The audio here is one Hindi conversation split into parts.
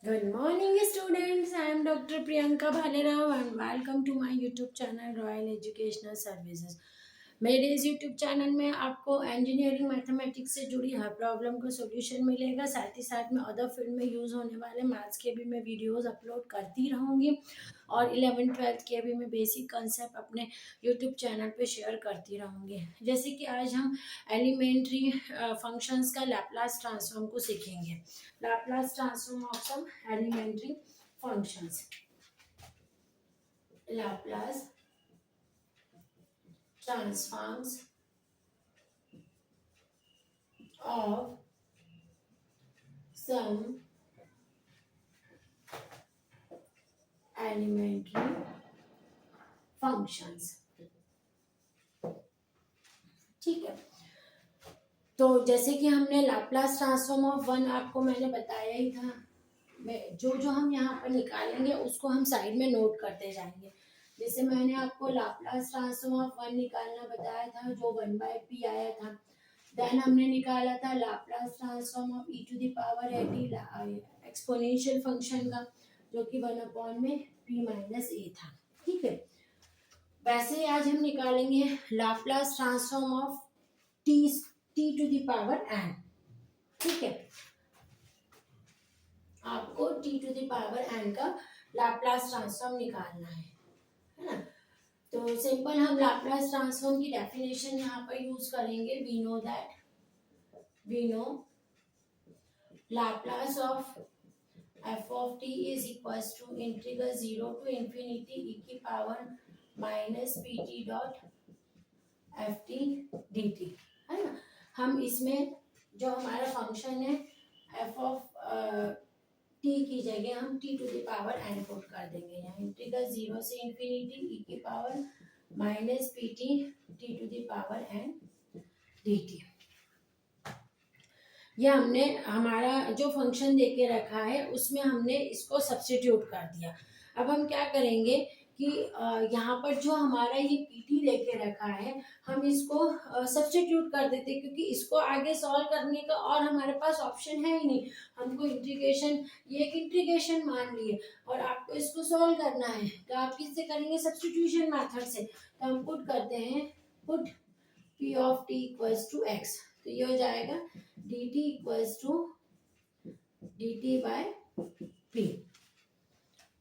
Good morning, students. I am Dr. Priyanka Bhalerao and welcome to my YouTube channel Royal Educational Services. मेरे इस YouTube चैनल में आपको इंजीनियरिंग मैथमेटिक्स से जुड़ी हर प्रॉब्लम का सॉल्यूशन मिलेगा। साथ ही साथ में अदर फील्ड में यूज़ होने वाले मैथ्स के भी मैं वीडियोस अपलोड करती रहूँगी और 11th-12th के भी मैं बेसिक कंसेप्ट अपने YouTube चैनल पे शेयर करती रहूँगी। जैसे कि आज हम एलिमेंट्री फंक्शंस का लैप्लास ट्रांसफॉर्म को सीखेंगे। Laplace transform of some elementary functions. Laplace transforms of some elementary functions. ठीक है, तो जैसे कि हमने लाप्लास ट्रांसफॉर्म ऑफ वन आपको मैंने बताया ही था। जो जो हम यहाँ पर निकालेंगे उसको हम साइड में नोट करते जाएंगे। जैसे मैंने आपको लाप्लास ट्रांसफॉर्म ऑफ वन निकालना बताया था जो 1/p आया था। देन हमने निकाला था Laplace transform of e to the power at exponential function का, जो कि 1/p-a था। ठीक है, वैसे ही आज हम निकालेंगे Laplace transform of t to the power n। ठीक है, आपको t to the power n का लाप्लास ट्रांसफॉर्म निकालना है ना। तो सिंपल हम लाप्लास ट्रांसफॉर्म की डेफिनेशन यहाँ पर यूज करेंगे। We know Laplace of f of t is equals to integral 0 to infinity e की power minus pt dot F T D T, है ना। हम इसमें जो हमारा फंक्शन है f of t की जगह हम t to the power n put कर देंगे। यहाँ इंटीग्रल 0 से इंफिनिटी e की power minus pt t to the power n dt। ये हमने हमारा जो फंक्शन देके रखा है उसमें हमने इसको सब्स्टिट्यूट कर दिया। अब हम क्या करेंगे कि यहाँ पर जो हमारा ये पीटी लेके रखा है हम इसको सब्स्टिट्यूट कर देते, क्योंकि इसको आगे सॉल्व करने का और हमारे पास ऑप्शन है ही नहीं। हमको इंटीग्रेशन, ये एक इंटीग्रेशन मान लिए और आपको इसको सॉल्व करना है, तो आप किससे करेंगे? सब्स्टिट्यूशन मेथड से। तो हम पुट करते हैं, put p of t equals to x, तो ये हो जाएगा dt equals to dt by p।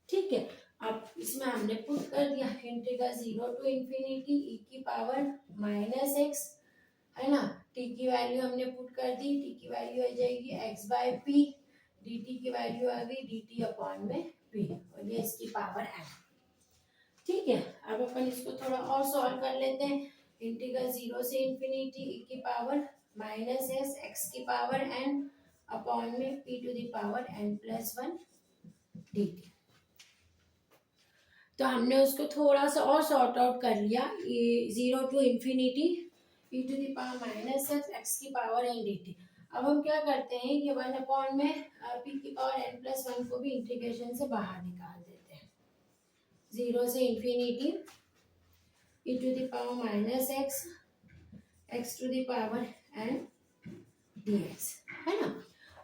ठीक है, अब इसमें हमने पुट कर दिया इंटीग्रल 0 टू इंफिनिटी e की पावर माइनस x, है ना। t की वैल्यू हमने पुट कर दी, t की वैल्यू आ जाएगी x बाय p, dt की वैल्यू आ गई dt अपॉन में p और ये इसकी पावर n। ठीक है, अब अपन इसको थोड़ा और सॉल्व कर लेते हैं। इंटीग्रल 0 से इंफिनिटी e की पावर माइनस एस एक्स की पावर n अपॉन में p to the power n+1 dt। तो हमने उसको थोड़ा सा और सॉर्ट आउट कर लिया। 0 to infinity e to the power minus x की पावर n dt। अब हम क्या करते हैं कि 1 अपॉन में p की पावर n+1 को भी इंटीग्रेशन से बाहर निकाल देते हैं। 0 से infinity e to the power minus x to the power n dx, है ना।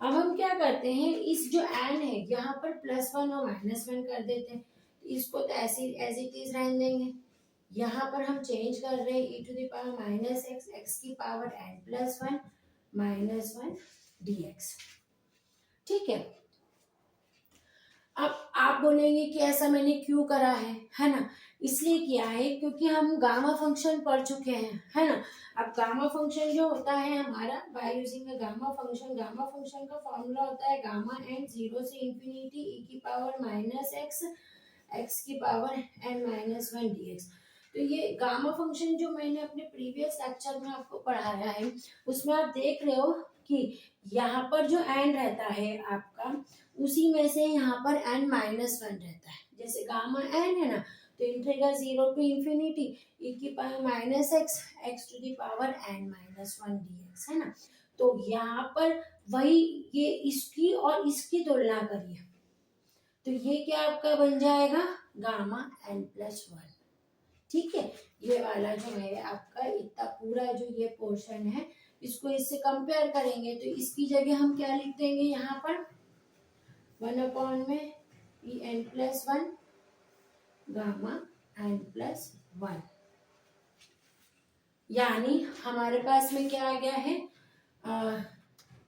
अब हम क्या करते हैं, इस जो n है यहाँ पर +1 और -1 कर देते हैं। इसको तो ऐसे एज इट इज रहने देंगे। यहाँ पर हम चेंज कर रहे हैं e to the power minus x की पावर n+1 -1 dx। ठीक है, अब आप बोलेंगे कि ऐसा मैंने क्यों करा है ना। इसलिए किया है क्योंकि हम गामा फंक्शन पढ़ चुके हैं, है ना। अब गामा फंक्शन जो होता है हमारा बाय यूजिंग गामा फंक्शन का फॉर्मूला होता है गामा एन 0 से इंफिनिटी e की पावर माइनस एक्स की पावर n-1 dx। तो ये गामा फंक्शन जो मैंने अपने प्रीवियस लेक्चर में आपको पढ़ाया है उसमें आप देख रहे हो कि यहाँ पर जो एन रहता है आपका, उसी में से यहाँ पर n-1 रहता है। जैसे गामा एन है ना, तो इंटीग्रल 0 टू इंफिनिटी e की power minus x to the power n-1 dx, है ना। तो यहाँ पर वही ये इसकी और इसकी तुलना करिए, तो ये क्या आपका बन जाएगा गामा n+1। ठीक है, ये वाला जो है आपका इतना पूरा जो ये पोर्शन है इसको इससे कंपेयर करेंगे, तो इसकी जगह हम क्या लिख देंगे यहाँ पर 1 में e n plus 1 gamma n plus 1, यानी हमारे पास में क्या आ गया है,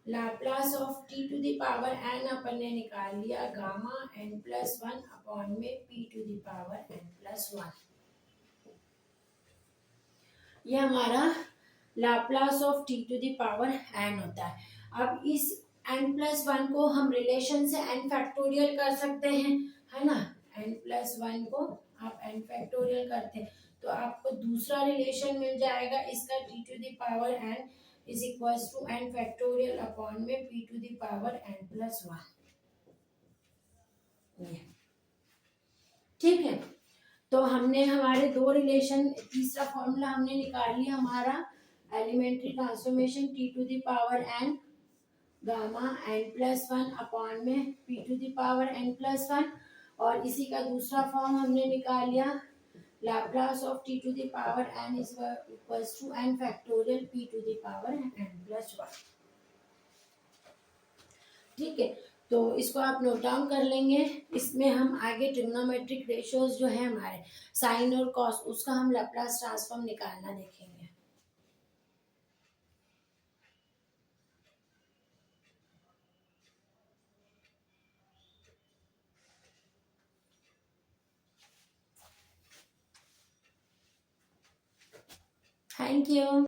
Laplace of t to the power n अपन ने निकाल लिया, गामा एन प्लस 1 अपॉन में p to the power n plus 1। ये हमारा Laplace of t to the power n होता है। अब इस एन प्लस 1 को हम रिलेशन से एन फैक्टोरियल कर सकते हैं, है ना। एन प्लस 1 को आप एन फैक्टोरियल करते हैं तो आपको दूसरा रिलेशन मिल जाएगा इसका, t to the power n is equal to n factorial upon में p to the power n plus 1। ठीक है, तो हमने हमारे दो रिलेशन, तीसरा फॉर्मूला हमने निकाल लिया हमारा elementary transformation t to the power n gamma n plus 1 upon में p to the power n plus 1, और इसी का दूसरा फॉर्म हमने निकाल लिया Laplace of t to the power n is equals to n factorial p to the power n plus 1। ठीक है, तो इसको आप नोट डाउन कर लेंगे। इसमें हम आगे ट्रिग्नोमेट्रिक रेशियोज जो है हमारे साइन और कॉस, उसका हम लैप्लास ट्रांसफॉर्म निकालना देखेंगे। Thank you.